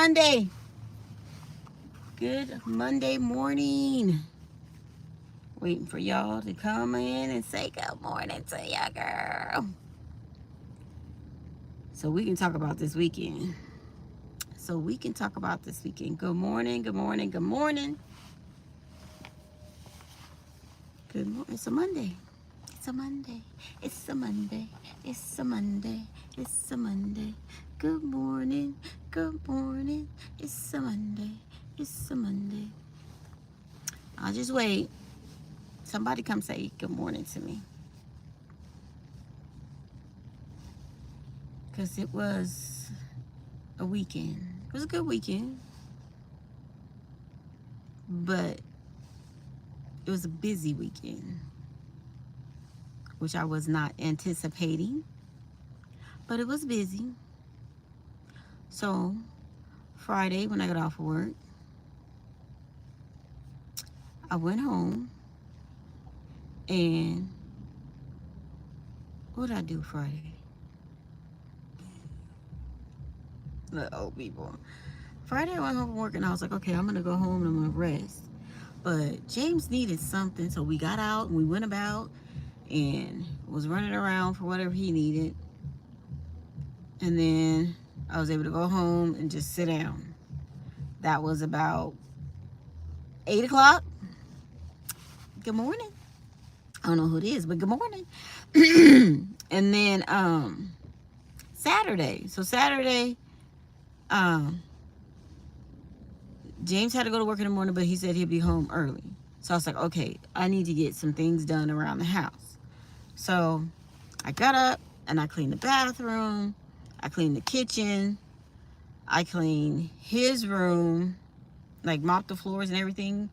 Monday. Good Monday morning. Waiting for y'all to come in and say good morning to ya, girl. So we can talk about this weekend. Good morning, good morning, good morning. Good morning. It's a Monday. It's a Monday. It's a Monday. It's a Monday. It's a Monday. Good morning. Good morning. It's a Monday. It's a Monday. I'll just wait. Somebody come say good morning to me. Because it was a weekend. It was a good weekend. But it was a busy weekend, which I was not anticipating. But it was busy. So Friday, when I got off of work, I went home. And what did I do Friday? The old people. Friday I went home from work and I was like, okay, I'm gonna go home and I'm gonna rest. But James needed something, so we got out and we went about and was running around for whatever he needed. And then I was able to go home and just sit down. That was about 8 o'clock. Good morning. I don't know who it is, but good morning. And then Saturday. So Saturday, James had to go to work in the morning, but he said he'd be home early. So I was like, okay, I need to get some things done around the house. So I got up and I cleaned the bathroom. I cleaned the kitchen. I cleaned his room, like mopped the floors and everything.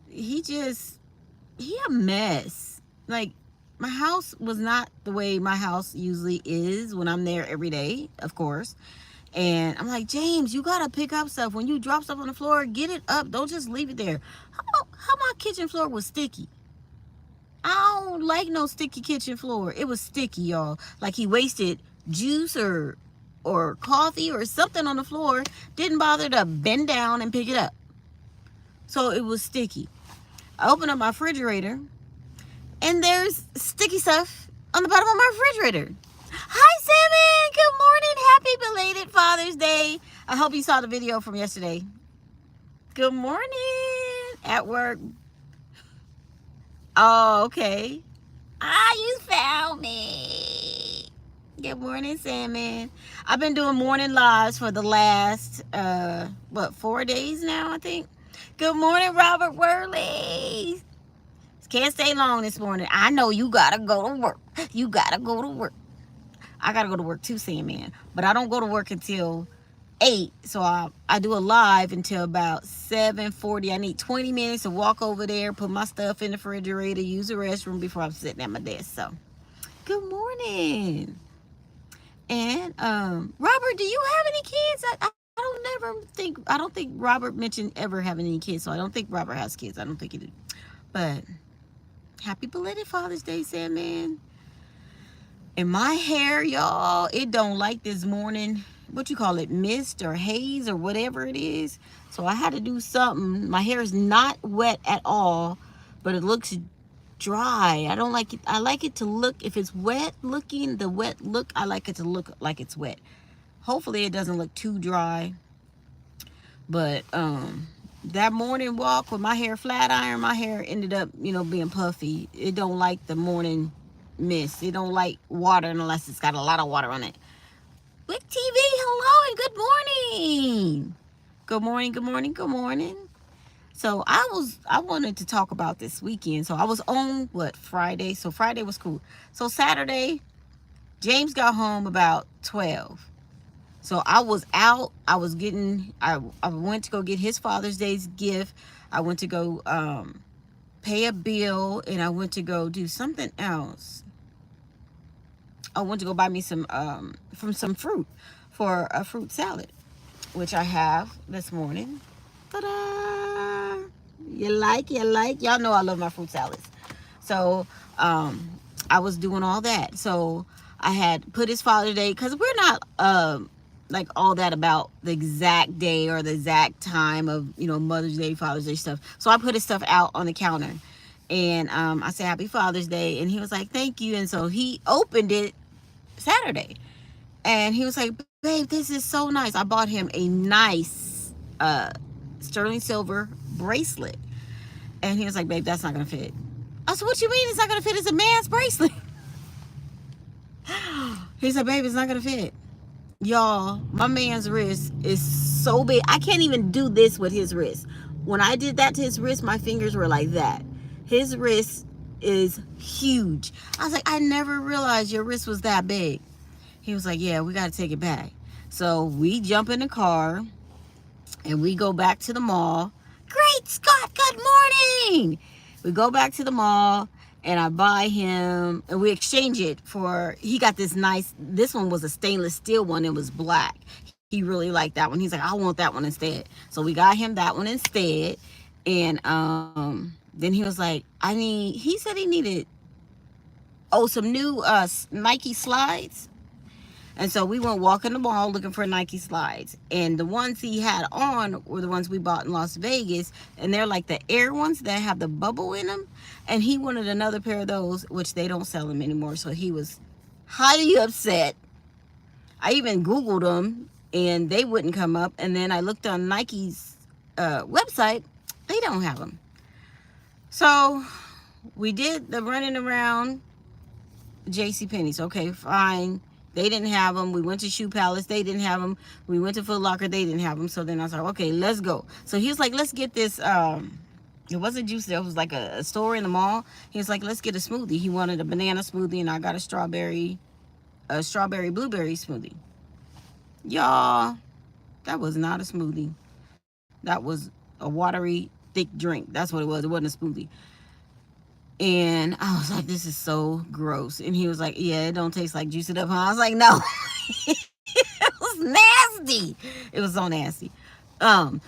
He a mess. Like, my house was not the way my house usually is when I'm there every day, of course. And I'm like, James, you gotta pick up stuff. When you drop stuff on the floor, get it up. Don't just leave it there. How my kitchen floor was sticky? I don't like no sticky kitchen floor. It was sticky, y'all. Like he wasted juice or coffee or something on the floor. Didn't bother to bend down and pick it up. So it was sticky. I opened up my refrigerator and there's sticky stuff on the bottom of my refrigerator. Hi, Salmon. Good morning. Happy belated Father's Day. I hope you saw the video from yesterday. Good morning. At work. Oh, okay. You found me. Good morning, Salmon. I've been doing morning lives for the last, 4 days now, I think. Good morning, Robert Worley. Can't stay long this morning. I know you gotta go to work. You gotta go to work. I gotta go to work too, Sandman. But I don't go to work until 8. So I do a live until about 7:40. I need 20 minutes to walk over there, put my stuff in the refrigerator, use the restroom before I'm sitting at my desk. So, good morning. And Robert, do you have any kids? I don't think Robert mentioned ever having any kids. So I don't think Robert has kids. I don't think he did. But happy belated Father's Day, Sandman. And my hair, y'all, it don't like this morning, what you call it, mist or haze or whatever it is. So I had to do something. My hair is not wet at all, but it looks dry. I don't like it. I like it to look, if it's wet looking, the wet look, I like it to look like it's wet. Hopefully it doesn't look too dry. But that morning walk with my hair flat iron, my hair ended up, being puffy. It don't like the morning mist. It don't like water unless it's got a lot of water on it. Wick TV, hello and good morning. Good morning, good morning, good morning. So I wanted to talk about this weekend. So I was on Friday. So Friday was cool. So Saturday, James got home about 12. So I was out. I went to go get his Father's Day's gift. I went to go pay a bill, and I went to go do something else. I went to go buy me some fruit for a fruit salad, which I have this morning. Ta-da! You like? Y'all know I love my fruit salads. So I was doing all that. So I had put his Father's Day, because we're not like all that about the exact day or the exact time of, you know, Mother's Day, Father's Day stuff. So I put his stuff out on the counter, and I said Happy Father's Day, and he was like, thank you. And so he opened it Saturday, and he was like, babe, this is so nice. I bought him a nice sterling silver bracelet, and he was like, babe, that's not gonna fit. I said, what you mean it's not gonna fit? It's a man's bracelet. He said, babe, it's not gonna fit. Y'all, my man's wrist is so big. I can't even do this with his wrist. When I did that to his wrist, my fingers were like that. His wrist is huge. I was like, I never realized your wrist was that big. He was like, yeah, we got to take it back. So we jump in the car and we go back to the mall. Great Scott, good morning. We go back to the mall, and I buy him, and we exchange it for, he got this nice, this one was a stainless steel one. It was black. He really liked that one. He's like, I want that one instead. So we got him that one instead. And then he was like, he said he needed, some new Nike slides. And so we went walking the mall looking for Nike slides. And the ones he had on were the ones we bought in Las Vegas. And they're like the air ones that have the bubble in them. And he wanted another pair of those, which they don't sell them anymore. So he was highly upset. I even Googled them, and they wouldn't come up. And then I looked on Nike's website. They don't have them. So we did the running around JCPenney's. Okay, fine. They didn't have them. We went to Shoe Palace. They didn't have them. We went to Foot Locker. They didn't have them. So then I was like, okay, let's go. So he was like, let's get this. It wasn't juice. It was like a store in the mall. He was like, let's get a smoothie. He wanted a banana smoothie, and I got a strawberry blueberry smoothie. Y'all, that was not a smoothie. That was a watery, thick drink. That's what it was. It wasn't a smoothie. And I was like, this is so gross. And he was like, yeah, it don't taste like Juice It Up, huh? I was like, no. It was nasty. It was so nasty.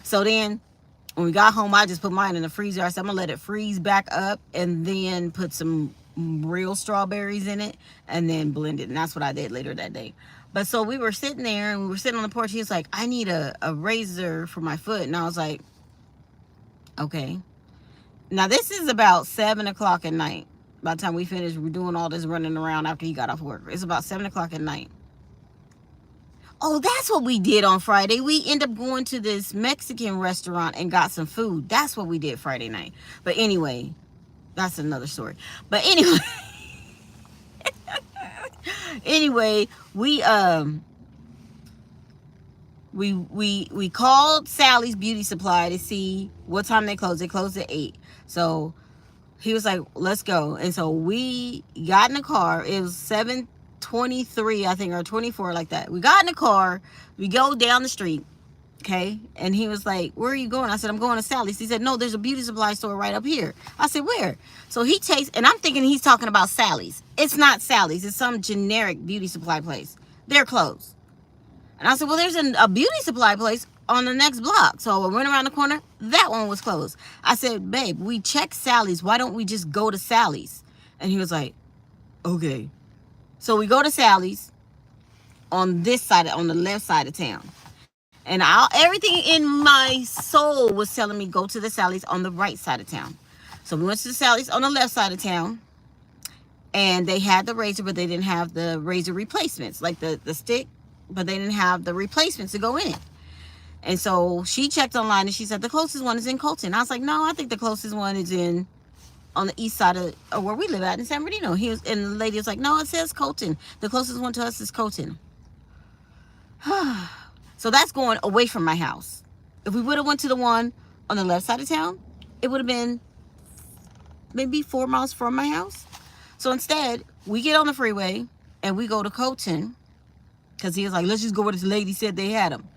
So then when we got home, I just put mine in the freezer. I said, I'm going to let it freeze back up and then put some real strawberries in it and then blend it. And that's what I did later that day. But so we were sitting there, and we were sitting on the porch. He was like, I need a razor for my foot. And I was like, okay. Now, this is about 7 o'clock at night. By the time we finished, we're doing all this running around after he got off work. It's about 7 o'clock at night. Oh, that's what we did on Friday. We ended up going to this Mexican restaurant and got some food. That's what we did Friday night. But anyway, that's another story. But anyway, we called Sally's Beauty Supply to see what time they closed. They closed at 8. So he was like, let's go. And so we got in the car. It was 7:23, I think, or 24, like that. We got in the car. We go down the street. Okay. And he was like, where are you going? I said, I'm going to Sally's. He said, no, there's a beauty supply store right up here. I said, where? So he takes, and I'm thinking he's talking about Sally's. It's not Sally's. It's some generic beauty supply place. They're closed. And I said, well, there's a beauty supply place on the next block. So I went around the corner. That one was closed. I said, babe, we checked Sally's. Why don't we just go to Sally's? And he was like, okay. So we go to Sally's on this side, on the left side of town. And everything in my soul was telling me go to the Sally's on the right side of town. So we went to the Sally's on the left side of town. And they had the razor, but they didn't have the razor replacements, like the stick. But they didn't have the replacements to go in it. And so she checked online, and she said the closest one is in Colton. I was like, no, I think the closest one is on the east side of where we live at in San Bernardino. And the lady was like, no, it says Colton. The closest one to us is Colton. So that's going away from my house. If we would have went to the one on the left side of town, it would have been maybe 4 miles from my house. So instead, we get on the freeway and we go to Colton. Because he was like, let's just go where this lady said they had them.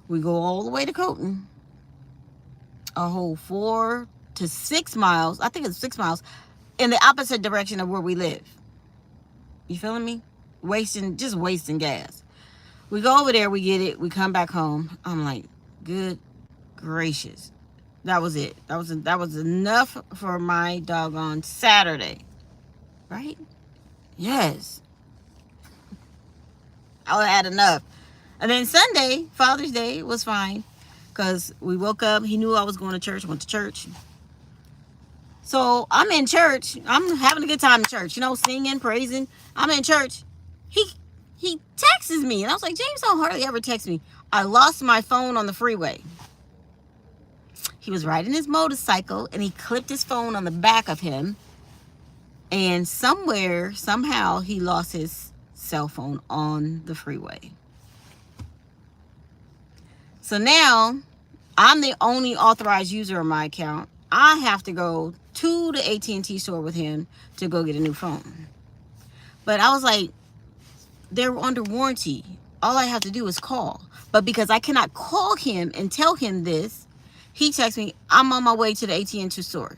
We go all the way to Colton. A whole 4 to 6 miles. I think it's 6 miles. In the opposite direction of where we live. You feeling me? Just wasting gas. We go over there. We get it. We come back home. I'm like, good gracious. That was it. That was enough for my doggone Saturday. Right? Yes. I had enough. And then Sunday, Father's Day, was fine because we woke up. He knew I was going to church. Went to church. So I'm in church. I'm having a good time in church. You know, singing, praising. I'm in church. He he texts me, and I was like, James don't hardly ever text me. I lost my phone on the freeway. He was riding his motorcycle, and he clipped his phone on the back of him. And somewhere, somehow, he lost his cell phone on the freeway. So now, I'm the only authorized user of my account. I have to go to the AT&T store with him to go get a new phone. But I was like, they're under warranty. All I have to do is call. But because I cannot call him and tell him this, he texts me, I'm on my way to the AT&T store.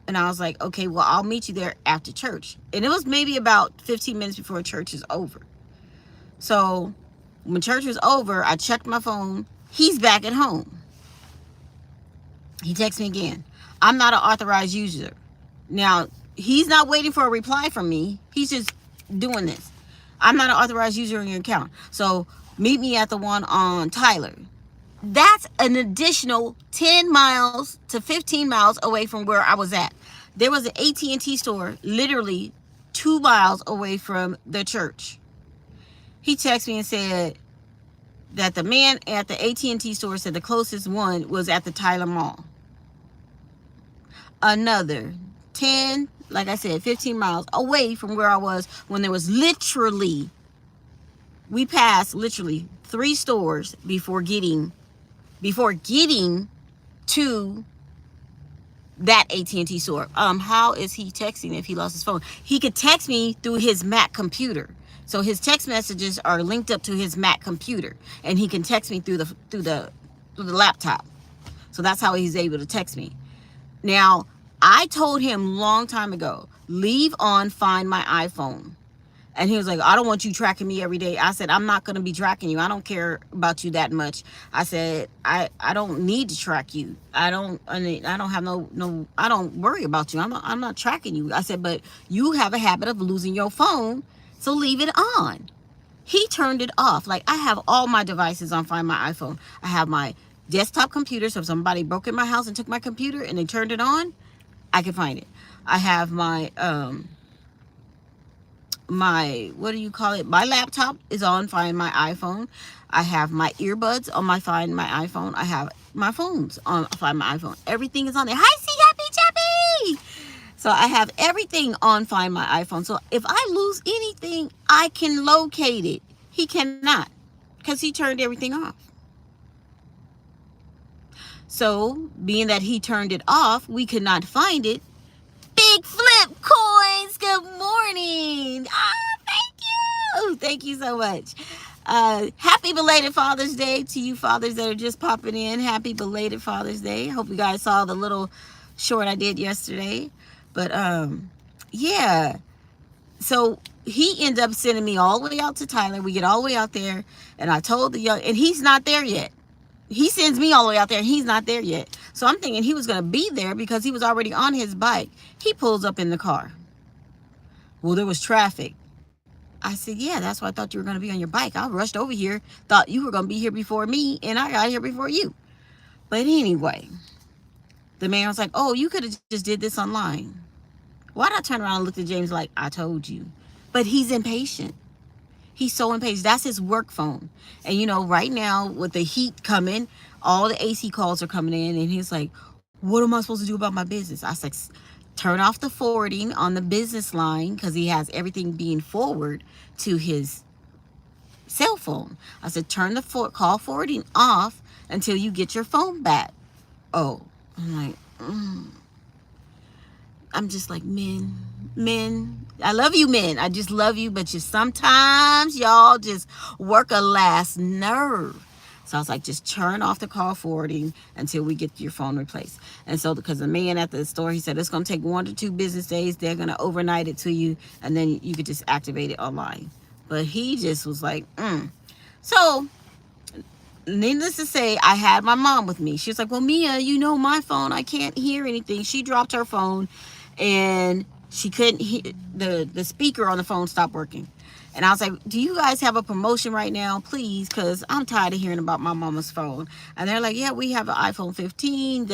And I was like, okay, well, I'll meet you there after church. And it was maybe about 15 minutes before church is over. So when church was over, I checked my phone. He's back at home. He texts me again. I'm not an authorized user. Now, he's not waiting for a reply from me. He's just doing this. I'm not an authorized user in your account. So meet me at the one on Tyler. That's an additional 10 miles to 15 miles away from where I was at. There was an AT&T store literally 2 miles away from the church. He texted me and said that the man at the AT&T store said the closest one was at the Tyler Mall. Another 10, like I said, 15 miles away from where I was when there was literally, we passed literally 3 stores before getting to that AT&T store. How is he texting if he lost his phone? He could text me through his Mac computer. So his text messages are linked up to his Mac computer, and he can text me through the laptop. So that's how he's able to text me. Now, I told him long time ago, leave on Find My iPhone. And he was like, I don't want you tracking me every day. I said, I'm not going to be tracking you. I don't care about you that much. I said, I don't need to track you. I don't have no, I don't worry about you. I'm not tracking you. I said, but you have a habit of losing your phone. So leave it on. He turned it off. Like, I have all my devices on Find My iPhone. I have my desktop computer. So if somebody broke in my house and took my computer and they turned it on, I can find it. I have my, what do you call it? My laptop is on Find My iPhone. I have my earbuds on my Find My iPhone. I have my phones on Find My iPhone. Everything is on there. Hi, see, happy chappy. So I have everything on Find My iPhone. So if I lose anything, I can locate it. He cannot, because he turned everything off. So being that he turned it off, we could not find it. Big Flip Coins, good morning. Thank you so much. Happy belated Father's Day to you fathers that are just popping in. Happy belated Father's Day. Hope you guys saw the little short I did yesterday. But yeah, so he ended up sending me all the way out to Tyler. We get all the way out there, and I told the young, and he's not there yet. He sends me all the way out there, and he's not there yet. So I'm thinking he was going to be there because he was already on his bike. He pulls up in the car. Well, there was traffic. I said, yeah, that's why I thought you were going to be on your bike. I rushed over here, thought you were going to be here before me, and I got here before you. But anyway, the man was like, oh, you could have just did this online. Why did I turn around and look at James like, I told you? But he's impatient. He's so impatient. That's his work phone. And, you know, right now with the heat coming, all the AC calls are coming in. And he's like, what am I supposed to do about my business? I said, turn off the forwarding on the business line, because he has everything being forward to his cell phone. I said, turn the call forwarding off until you get your phone back. Oh, I'm like, I'm just like, men, I love you, men. I just love you, but sometimes y'all just work a last nerve. So I was like, just turn off the call forwarding until we get your phone replaced. And so, because the man at the store, he said, it's going to take 1 to 2 business days. They're going to overnight it to you, and then you could just activate it online. But he just was like, So, needless to say, I had my mom with me. She was like, well, Mia, you know my phone. I can't hear anything. She dropped her phone, and she couldn't hear, the speaker on the phone stopped working. And I was like, do you guys have a promotion right now, please? Because I'm tired of hearing about my mama's phone. And they're like, yeah, we have an iPhone 15,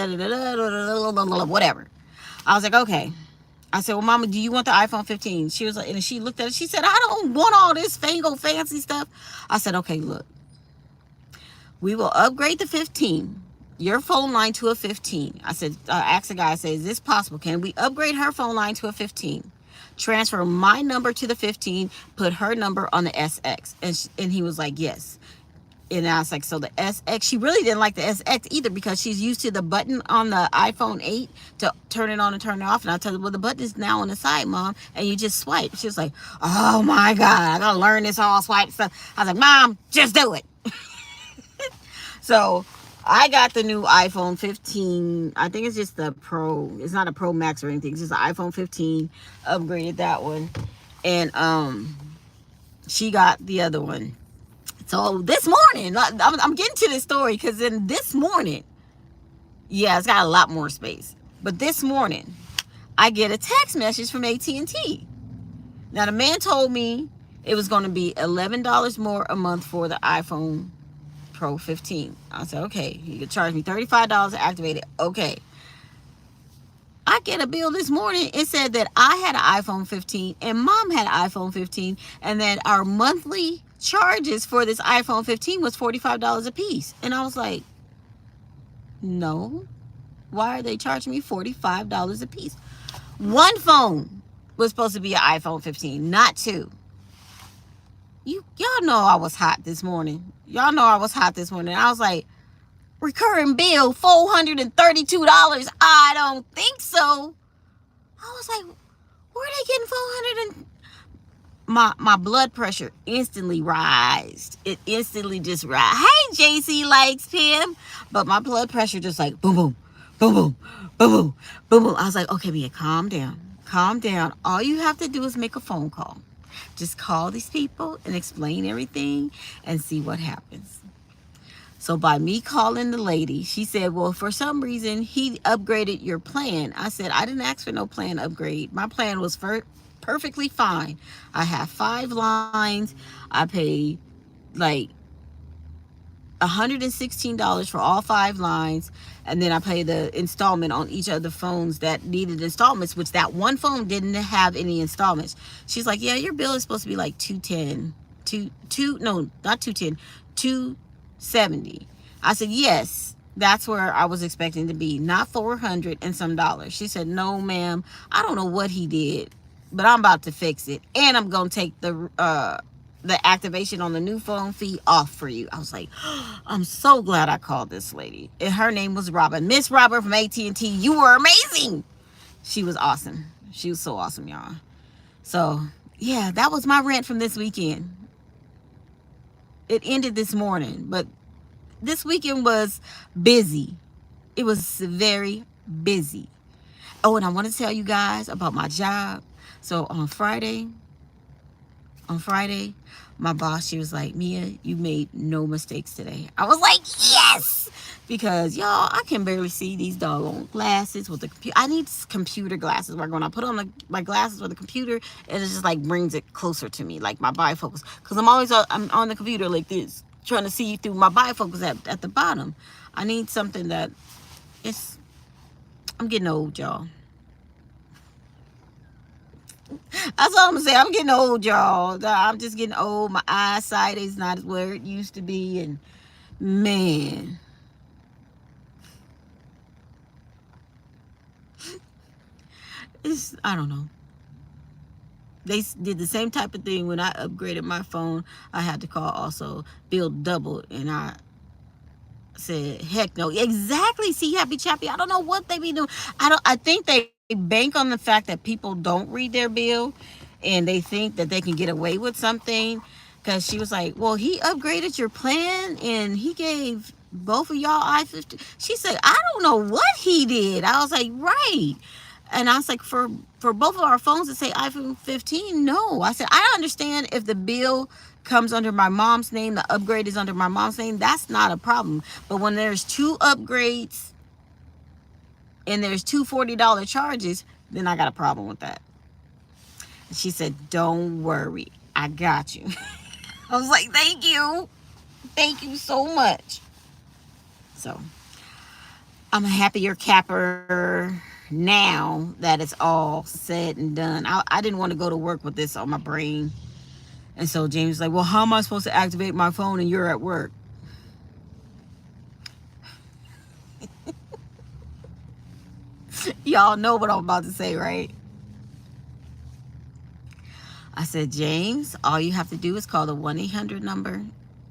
whatever. I was like, okay. I said, well, mama, do you want the iPhone 15? She was like, and she looked at it. She said, I don't want all this fancy stuff. I said, okay, look, we will upgrade the 15, your phone line to a 15. I said, I asked the guy, I said, is this possible? Can we upgrade her phone line to a 15? Transfer my number to the 15, put her number on the SX. And he was like, yes. And I was like, so the SX, she really didn't like the SX either because she's used to the button on the iPhone 8 to turn it on and turn it off. And I told her, well, the button is now on the side, Mom, and you just swipe. She was like, oh my God, I gotta learn this all swipe stuff. I was like, Mom, just do it. So I got the new iPhone 15. I think it's just the Pro. It's not a Pro Max or anything. It's just an iPhone 15. Upgraded that one. And she got the other one. So this morning, I'm getting to this story because then this morning, yeah, it's got a lot more space. But this morning, I get a text message from AT&T. Now, the man told me it was going to be $11 more a month for the iPhone Pro 15. I said, okay, he could charge me $35 to activate it. Okay. I get a bill this morning. It said that I had an iPhone 15 and Mom had an iPhone 15 and that our monthly charges for this iPhone 15 was $45 a piece. And I was like, no. Why are they charging me $45 a piece? One phone was supposed to be an iPhone 15, not two. Y'all know I was hot this morning. Y'all know I was hot this morning. I was like, recurring bill, $432. I don't think so. I was like, where are they getting 400 and my blood pressure instantly rised. It instantly just rise. Hey, JC likes him. But my blood pressure just like boom, boom, boom, boom, boom, boom, boom, boom. I was like, okay, Mia, calm down. Calm down. All you have to do is make a phone call. Just call these people and explain everything and see what happens. So by me calling the lady, she said, well, for some reason, he upgraded your plan. I said, I didn't ask for no plan upgrade. My plan was perfectly fine. I have 5 lines. I pay like $116 for all 5 lines. And then I pay the installment on each of the phones that needed installments, which that one phone didn't have any installments. She's like, yeah, your bill is supposed to be like $210. No, not $210. $270. I said, yes, that's where I was expecting to be, not $400 and some dollars. She said, no, ma'am, I don't know what he did, but I'm about to fix it. And I'm going to take the activation on the new phone fee off for you. I was like, oh, I'm so glad I called this lady. And her name was Robin. Miss Robin from AT&T, you were amazing. She was awesome. She was so awesome, y'all. So, yeah, that was my rant from this weekend. It ended this morning, but this weekend was busy. It was very busy. Oh, and I want to tell you guys about my job. So on Friday, my boss, she was like, Mia, you made no mistakes today. I was like, yes, because y'all, I can barely see these doggone glasses with the computer. I need computer glasses where when I put on my glasses with the computer, it just like brings it closer to me, like my bifocals, because I'm on the computer like this, trying to see through my bifocals at the bottom. I need something that I'm getting old, y'all. That's all I'm gonna say. I'm getting old, y'all. I'm just getting old. My eyesight is not where it used to be, and man, I don't know. They did the same type of thing when I upgraded my phone. I had to call also, bill doubled, and I said, heck no. Exactly. See, Happy Chappy, I don't know what they be doing. I think they bank on the fact that people don't read their bill and they think that they can get away with something. Because she was like, well, he upgraded your plan and he gave both of y'all i50. She said, I don't know what he did. I was like, right. And I was like, for both of our phones that say iPhone 15, no. I said, I understand if the bill comes under my mom's name, the upgrade is under my mom's name, that's not a problem. But when there's 2 upgrades and there's 2 $40 charges, then I got a problem with that. She said, don't worry. I got you. I was like, thank you. Thank you so much. So I'm a happier capper now that it's all said and done. I didn't want to go to work with this on my brain. And so James was like, well, how am I supposed to activate my phone and you're at work? Y'all know what I'm about to say, right? I said, James, all you have to do is call the 1-800 number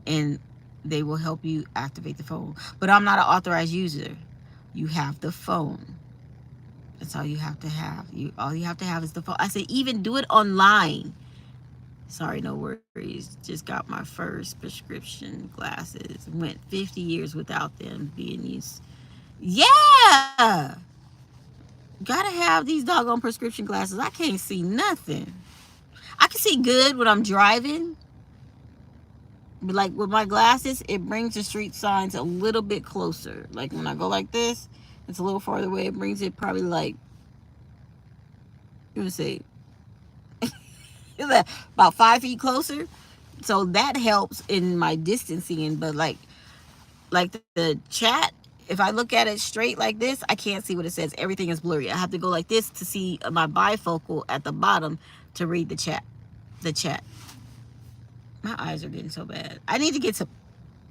and they will help you activate the phone. But I'm not an authorized user. You have the phone. That's all you have to have. All you have to have is the phone. I said, even do it online. Sorry, no worries. Just got my first prescription glasses. Went 50 years without them being used. Yeah! Gotta have these doggone prescription glasses. I can't see nothing. I can see good when I'm driving. But like with my glasses, it brings the street signs a little bit closer. Like when I go like this, it's a little farther away. It brings it probably like, let me see, about 5 feet closer. So that helps in my distancing. But like the chat, if I look at it straight like this, I can't see what it says. Everything is blurry. I have to go like this to see my bifocal at the bottom to read the chat. My eyes are getting so bad. I need to get some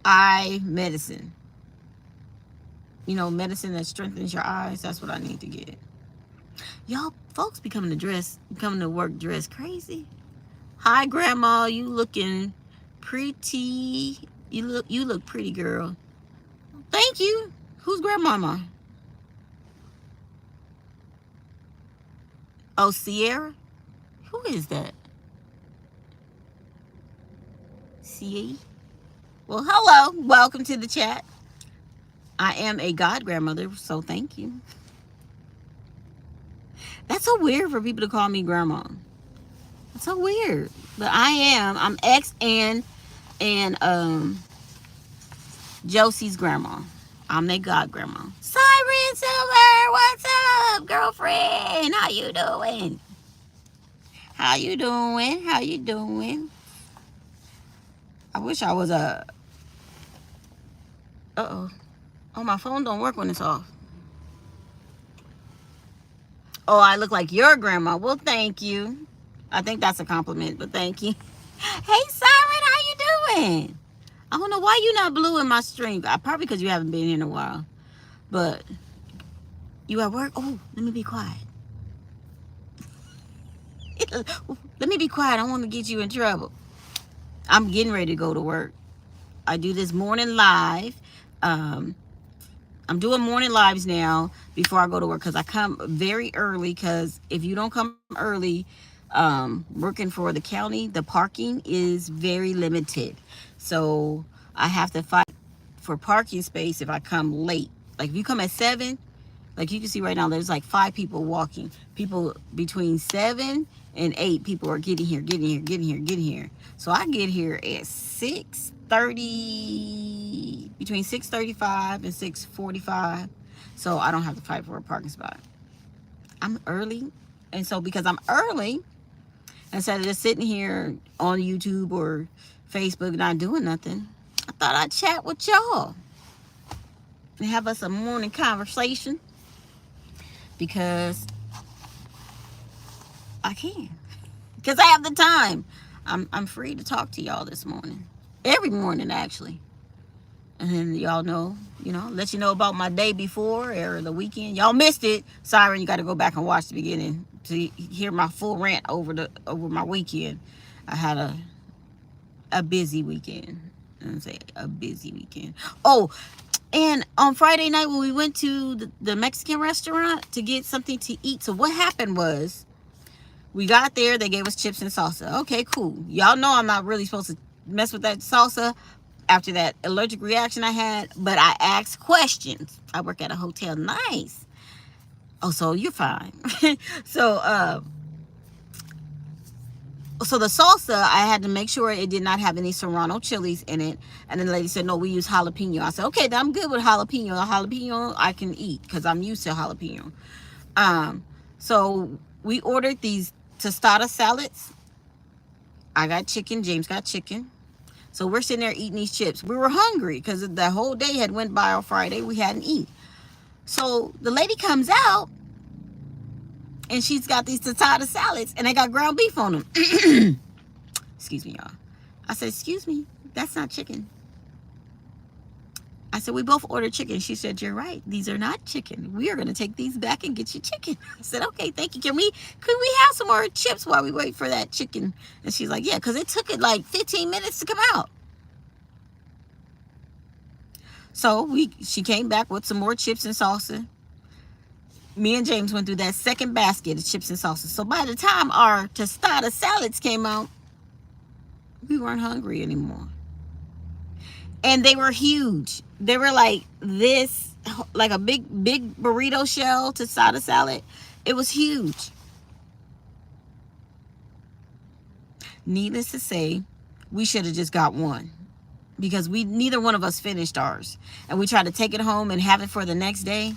eye medicine. You know, medicine that strengthens your eyes. That's what I need to get. Y'all, folks be coming to work dressed crazy. Hi, Grandma. You looking pretty. You look pretty, girl. Thank you. Who's Grandmama? Oh, Sierra? Who is that? See? Well, hello. Welcome to the chat. I am a god grandmother, so thank you. That's so weird for people to call me grandma. That's so weird. But I am. I'm ex and Josie's grandma. I'm their god grandma. Siren Silver, what's up, girlfriend? How you doing? How you doing? How you doing? I wish I was a... Uh-oh. Oh, my phone don't work when it's off. Oh, I look like your grandma. Well, thank you. I think that's a compliment, but thank you. Hey, Siren, how you doing? I don't know why you not blue in my stream. Probably because you haven't been here in a while. But you at work? Oh, let me be quiet. Let me be quiet. I don't want to get you in trouble. I'm getting ready to go to work. I do this morning live. I'm doing morning lives now before I go to work because I come very early, because if you don't come early, working for the county, the parking is very limited. So I have to fight for parking space if I come late. Like if you come at 7, like you can see right now, there's like 5 people walking. People between 7 and 8 people are getting here. So I get here at 6:30, between 6:35 and 6:45. So I don't have to fight for a parking spot. I'm early. And so because I'm early, instead of just sitting here on YouTube or Facebook not doing nothing, I thought I'd chat with y'all and have us a morning conversation, because I can. Because I have the time. I'm free to talk to y'all this morning. Every morning, actually. And then y'all know, let you know about my day before or the weekend. Y'all missed it. Siren, you got to go back and watch the beginning to hear my full rant over my weekend. I had a busy weekend. I'm say a busy weekend. Oh, and on Friday night when we went to the Mexican restaurant to get something to eat, so what happened was, we got there, they gave us chips and salsa. Okay, cool. Y'all know I'm not really supposed to mess with that salsa after that allergic reaction I had, but I asked questions. I work at a hotel. Nice. Oh, so you're fine. So the salsa, I had to make sure it did not have any serrano chilies in it. And then the lady said, no, we use jalapeno. I said, okay, then I'm good with jalapeno. Jalapeno I can eat because I'm used to jalapeno. So we ordered these tostada salads. I got chicken. James got chicken. So we're sitting there eating these chips. We were hungry because the whole day had went by on Friday. We hadn't eaten. So the lady comes out and she's got these tostada salads and they got ground beef on them. Excuse me, y'all. I said, excuse me, that's not chicken. I said, we both ordered chicken. She said, you're right. These are not chicken. We are going to take these back and get you chicken. I said, okay, thank you. Could we have some more chips while we wait for that chicken? And she's like, yeah, because it took it like 15 minutes to come out. So she came back with some more chips and salsa. Me and James went through that second basket of chips and salsa. So by the time our tostada salads came out, we weren't hungry anymore. And they were huge. They were like this, like a big burrito shell tostada salad. It was huge. Needless to say, we should have just got one because neither one of us finished ours. And we tried to take it home and have it for the next day.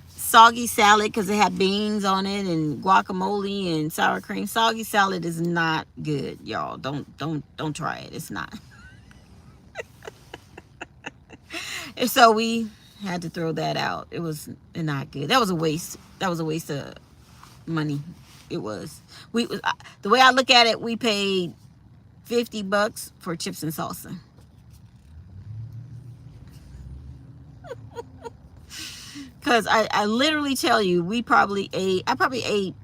Soggy salad because it had beans on it and guacamole and sour cream. Soggy salad is not good, y'all. Don't try it. It's not. And so we had to throw that out. It was not good. That was a waste. That was a waste of money. It was. The way I look at it, we paid $50 for chips and salsa. Because I literally tell you, I probably ate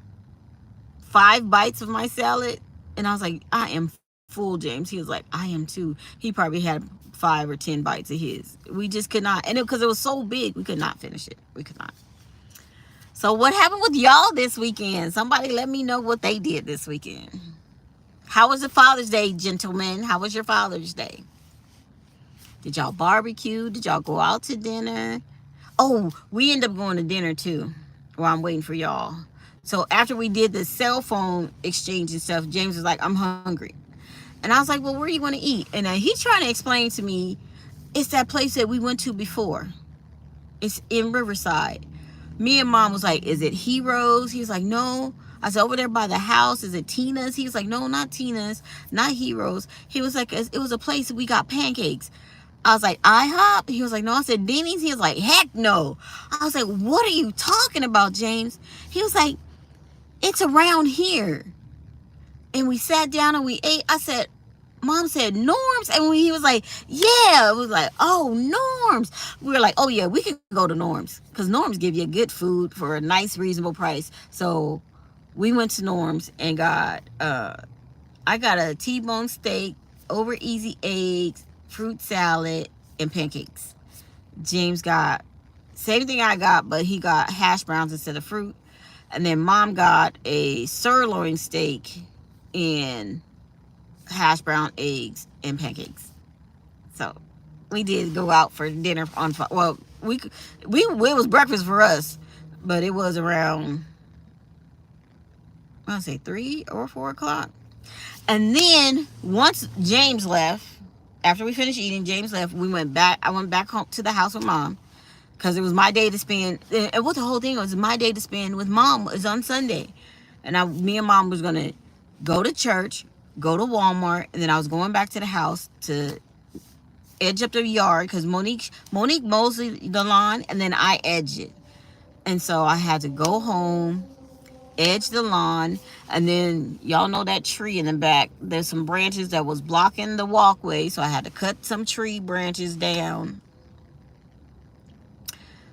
5 bites of my salad. And I was like, I am full, James. He was like, I am too. He probably had 5 or 10 bites of his. We just could not. And because it was so big, we could not finish it. We could not. So what happened with y'all this weekend? Somebody let me know what they did this weekend. How was the Father's Day, gentlemen? How was your Father's Day? Did y'all barbecue? Did y'all go out to dinner? Oh, we ended up going to dinner too while I'm waiting for y'all. So after we did the cell phone exchange and stuff, James was like, I'm hungry. And I was like, well, where are you going to eat? And he's trying to explain to me, it's that place that we went to before. It's in Riverside. Me and Mom was like, is it Heroes? He was like, no. I said, over there by the house, is it Tina's? He was like, no, not Tina's, not Heroes. He was like, it was a place we got pancakes. I was like, IHOP? He was like, no. I said, Denny's? He was like, heck no. I was like, what are you talking about, James? He was like, it's around here. And we sat down and we ate. I said, Mom said, Norm's? And he was like, yeah. It was like, oh, Norm's. We were like, oh, yeah, we can go to Norm's. Because Norm's give you good food for a nice, reasonable price. So we went to Norm's and got, I got a T-bone steak, over easy eggs, fruit salad, and pancakes. James got same thing I got, but he got hash browns instead of fruit. And then Mom got a sirloin steak and hash brown, eggs, and pancakes. So we did go out for dinner on, well, it was breakfast for us, but it was around, I want to say 3 or 4 o'clock. And then once James left, after we finished eating, James left, I went back home to the house with Mom because it was my day to spend, and what the whole thing was, my day to spend with Mom was on Sunday. And me and Mom was going to go to church, go to Walmart, and then I was going back to the house to edge up the yard because Monique mows the lawn, and then I edge it. And so I had to go home, edge the lawn, and then y'all know that tree in the back. There's some branches that was blocking the walkway, so I had to cut some tree branches down.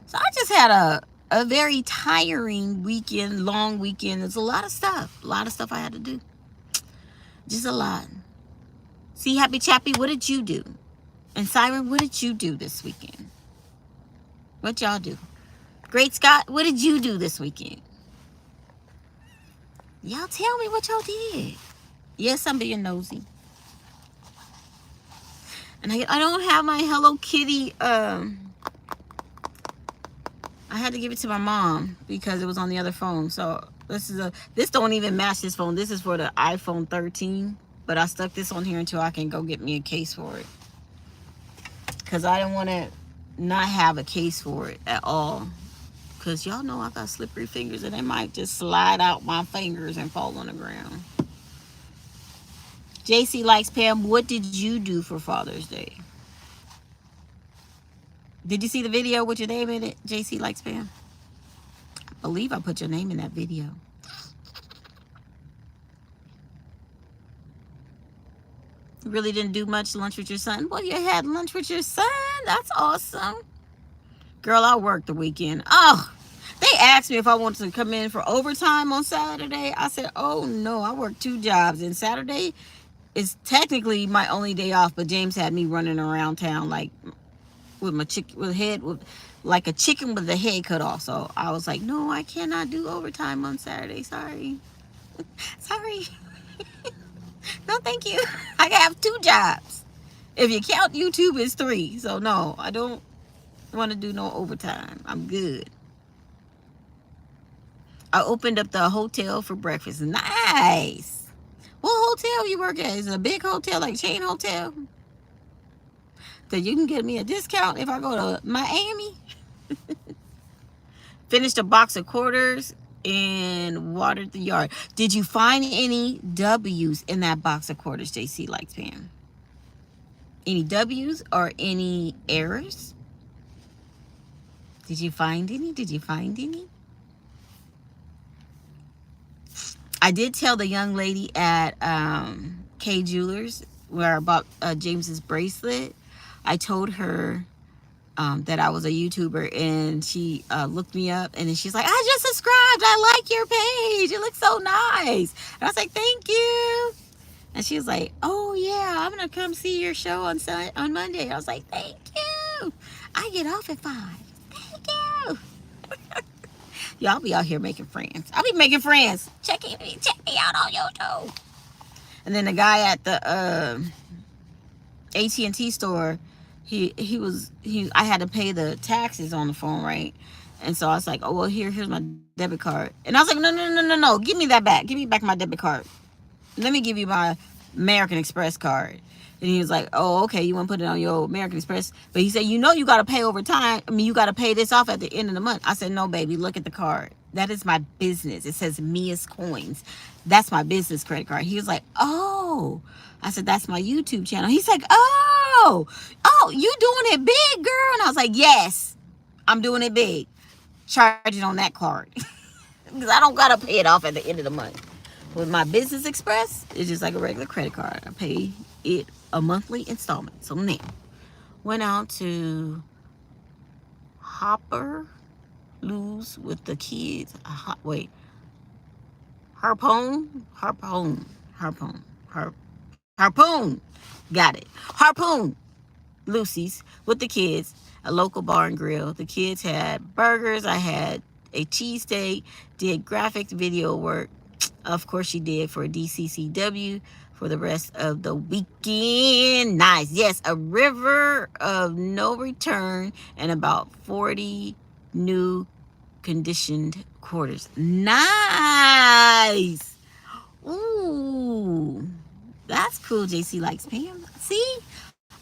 So I just had a very tiring weekend, long weekend. There's a lot of stuff I had to do. Just a lot. See, Happy Chappy, what did you do? And Siren, what did you do this weekend? What y'all do? Great Scott, what did you do this weekend? Y'all tell me what y'all did. Yes, I'm being nosy. And I don't have my Hello Kitty. I had to give it to my mom because it was on the other phone. So this don't even match this phone. This is for the iPhone 13. But I stuck this on here until I can go get me a case for it. Because I didn't want to not have a case for it at all. Because y'all know I got slippery fingers and they might just slide out my fingers and fall on the ground. JC Likes Pam, what did you do for Father's Day? Did you see the video with your name in it? JC Likes Pam? I believe I put your name in that video. You really didn't do much lunch with your son? Well, you had lunch with your son. That's awesome. Girl, I worked the weekend. Oh, they asked me if I wanted to come in for overtime on Saturday. I said, oh no, I work 2 jobs. And Saturday is technically my only day off, but James had me running around town like with my chicken with head with like a chicken with the head cut off. So I was like, no, I cannot do overtime on Saturday. Sorry. Sorry. No, thank you. I have 2 jobs. If you count YouTube, it's 3. So no, I don't want to do no overtime. I'm good. I opened up the hotel for breakfast. Nice. What hotel you work at? Is it a big hotel, like chain hotel? So you can get me a discount if I go to Miami. Finished a box of quarters and watered the yard. Did you find any W's in that box of quarters, JC Likes Pam? Any W's or any errors? Did you find any? Did you find any? I did tell the young lady at K Jewelers where I bought James's bracelet. I told her that I was a YouTuber, and she looked me up, and then she's like, I just subscribed. I like your page. It looks so nice. And I was like, thank you. And she was like, oh yeah, I'm gonna come see your show on Monday. I was like, thank you. I get off at 5. Thank you. Y'all be out here making friends. I'll be making friends. Check me out on YouTube. And then the guy at the AT&T store, I had to pay the taxes on the phone, right? And so I was like, oh well, here's my debit card. And I was like, no, give me that back. Give me back my debit card. Let me give you my American Express card. And he was like, oh, okay, you want to put it on your American Express? But he said, you got to pay over time. I mean, you got to pay this off at the end of the month. I said, no, baby, look at the card. That is my business. It says MEYASCOINS. That's my business credit card. He was like, oh. I said, that's my YouTube channel. He's like, oh, you doing it big, girl? And I was like, yes, I'm doing it big. Charge it on that card. Because I don't got to pay it off at the end of the month. With my Business Express, it's just like a regular credit card. I pay it a monthly installment. So now, went out to Hopper Lose with the kids. Harpoon. Got it. Harpoon Lucy's with the kids. A local bar and grill. The kids had burgers. I had a cheesesteak. Did graphic video work. Of course she did for DCCW for the rest of the weekend. Nice. Yes, a river of no return and about 40 new conditioned quarters. Nice. Ooh, that's cool. JC Likes Pam. See,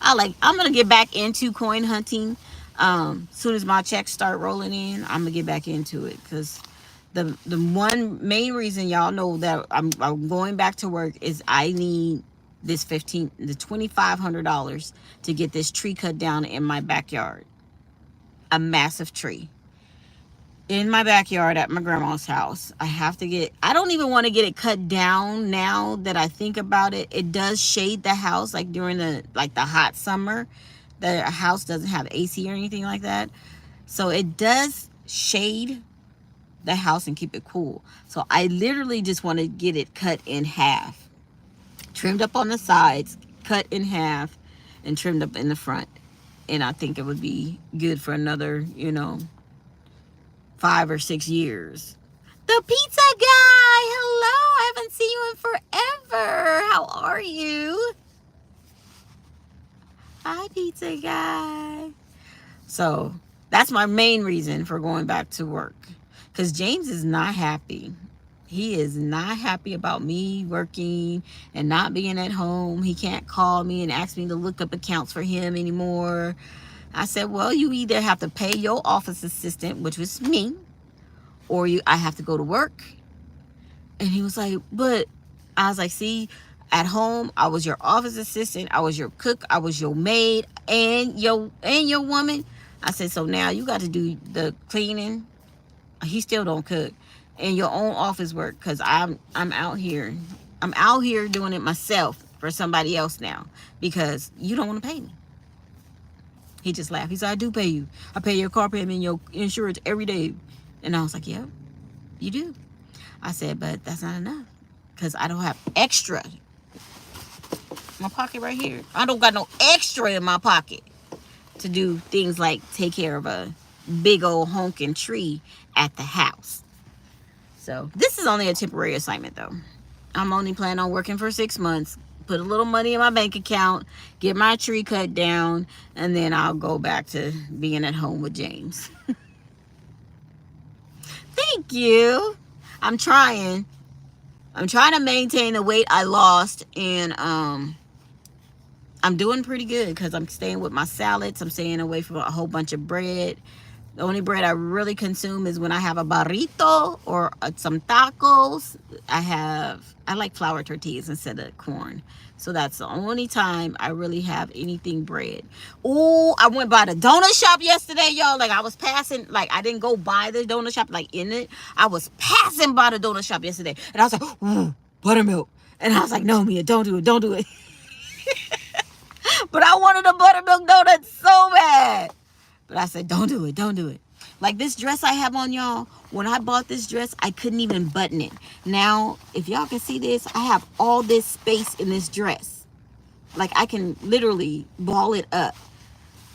I'm gonna get back into coin hunting. Soon as my checks start rolling in, I'm gonna get back into it, because the one main reason y'all know that I'm going back to work is I need this $2,500 to get this tree cut down in my backyard. A massive tree in my backyard at my grandma's house. I don't even want to get it cut down now that I think about it. It does shade the house, like during the hot summer. The house doesn't have AC or anything like that. So it does shade the house and keep it cool. So I literally just want to get it cut in half. Trimmed up on the sides, cut in half, and trimmed up in the front. And I think it would be good for another, 5 or 6 years. The pizza guy! Hello! I haven't seen you in forever. How are you? Hi, pizza guy. So that's my main reason for going back to work. Because James is not happy. He is not happy about me working and not being at home. He can't call me and ask me to look up accounts for him anymore. I said, well, you either have to pay your office assistant, which was me, or I have to go to work. And he was like, but I was like, see, At home, I was your office assistant, I was your cook, I was your maid, and your woman. I said, so now you got to do the cleaning. He still don't cook, and your own office work, because I'm out here. I'm out here doing it myself for somebody else now because you don't want to pay me. He just laughed. He said, I do pay you. I pay your car payment and your insurance every day. And I was like, yeah, you do. I said, but that's not enough because I don't have extra. My pocket right here. I don't got no extra in my pocket to do things like take care of a big old honking tree at the house. So this is only a temporary assignment though. I'm only planning on working for 6 months, put a little money in my bank account, get my tree cut down, and then I'll go back to being at home with James. Thank you. I'm trying to maintain the weight I lost, and I'm doing pretty good because I'm staying with my salads. I'm staying away from a whole bunch of bread. The only bread I really consume is when I have a burrito or some tacos. I like flour tortillas instead of corn. So that's the only time I really have anything bread. Oh, I went by the donut shop yesterday, y'all. Like I was passing, like I didn't go by the donut shop, like in it. I was passing by the donut shop yesterday. And I was like, ooh, buttermilk. And I was like, no, Mia, don't do it, don't do it. But I wanted a buttermilk donut so bad. But I said, don't do it, don't do it. Like this dress I have on, y'all. When I bought this dress, I couldn't even button it. Now, if y'all can see this, I have all this space in this dress. Like I can literally ball it up.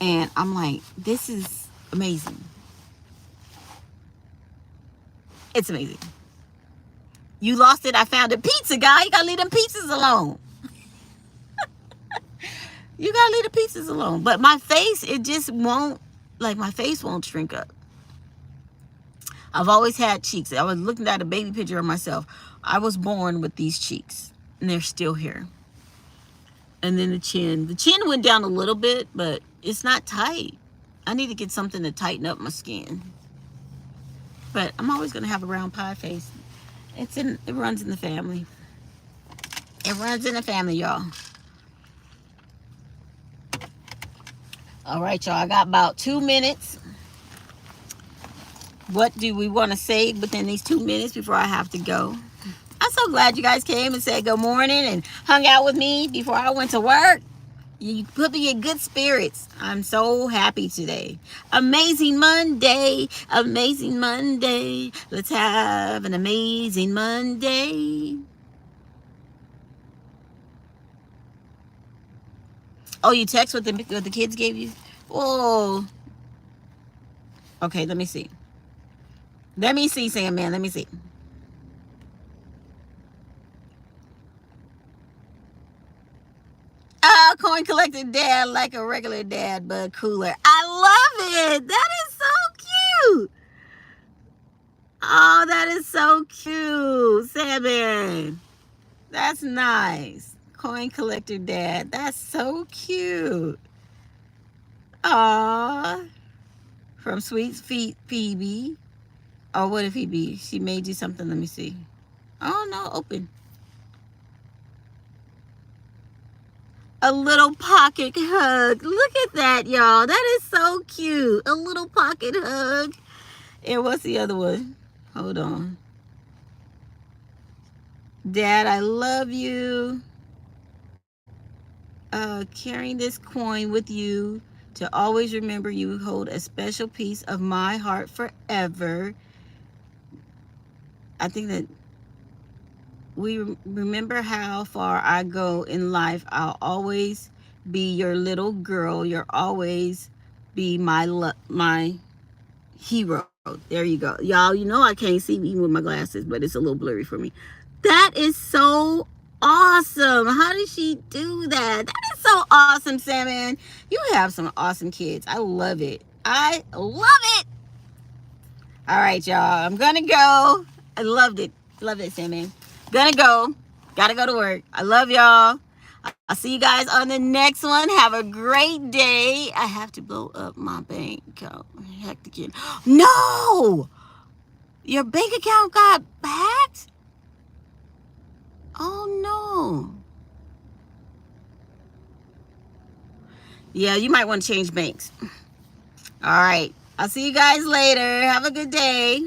And I'm like, this is amazing. It's amazing. You lost it, I found it. Pizza guy, you gotta leave them pizzas alone. You gotta leave the pizzas alone. But my face, it just won't, like my face won't shrink up. I've always had cheeks. I was looking at a baby picture of myself. I was born with these cheeks, and they're still here. And then the chin. The chin went down a little bit, but it's not tight. I need to get something to tighten up my skin. But I'm always gonna have a round pie face. It runs in the family. It runs in the family, y'all. All right, y'all. I got about 2 minutes. What do we want to say within these 2 minutes before I have to go? I'm so glad you guys came and said good morning and hung out with me before I went to work. You put me in good spirits. I'm so happy today. Amazing Monday. Amazing Monday. Let's have an amazing Monday. Oh, you text what the kids gave you? Oh. Okay, let me see. Let me see, Sandman. Let me see. Oh, coin collector dad like a regular dad, but cooler. I love it. That is so cute. Oh, that is so cute. Sandman. That's nice. Coin collector dad. That's so cute. Aw. From Sweet Feet Phoebe. Oh, what if Phoebe? She made you something. Let me see. Oh, no. Open. A little pocket hug. Look at that, y'all. That is so cute. A little pocket hug. And what's the other one? Hold on. Dad, I love you. Carrying this coin with you to always remember you hold a special piece of my heart forever. I think that we remember how far I go in life. I'll always be your little girl. You'll always be my hero. There you go. Y'all, you know I can't see even with my glasses, but it's a little blurry for me. That is so awesome. How did she do that? That is so awesome, Salmon. You have some awesome kids. I love it. I love it. All right, y'all. I'm going to go. I loved it. Love it, Salmon. Gonna go. Gotta go to work. I love y'all. I'll see you guys on the next one. Have a great day. I have to blow up my bank account. Heck again. No! Your bank account got hacked? Oh no. Yeah, you might want to change banks. All right. I'll see you guys later. Have a good day.